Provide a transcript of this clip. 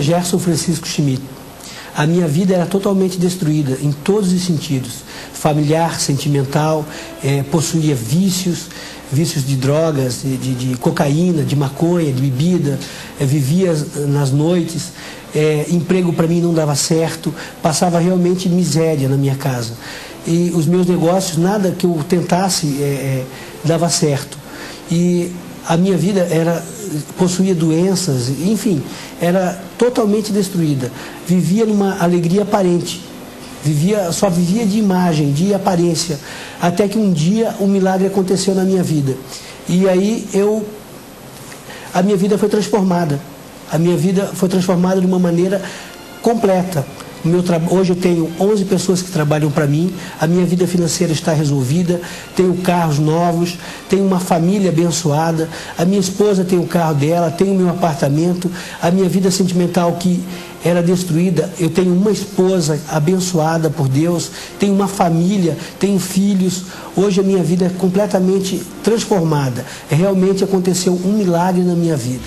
Gerson Francisco Schmidt. A minha vida era totalmente destruída em todos os sentidos. Familiar, sentimental, possuía vícios de drogas, de cocaína, de maconha, de bebida, vivia nas noites, emprego para mim não dava certo, passava realmente miséria na minha casa. E os meus negócios, nada que eu tentasse dava certo. E a minha vida possuía doenças, enfim, era totalmente destruída. Vivia numa alegria aparente, só vivia de imagem, de aparência, até que um dia um milagre aconteceu na minha vida. E aí a minha vida foi transformada. A minha vida foi transformada de uma maneira completa. Hoje eu tenho 11 pessoas que trabalham para mim, a minha vida financeira está resolvida, tenho carros novos, tenho uma família abençoada, a minha esposa tem o carro dela, tenho meu apartamento, a minha vida sentimental que era destruída, eu tenho uma esposa abençoada por Deus, tenho uma família, tenho filhos. Hoje a minha vida é completamente transformada. Realmente aconteceu um milagre na minha vida.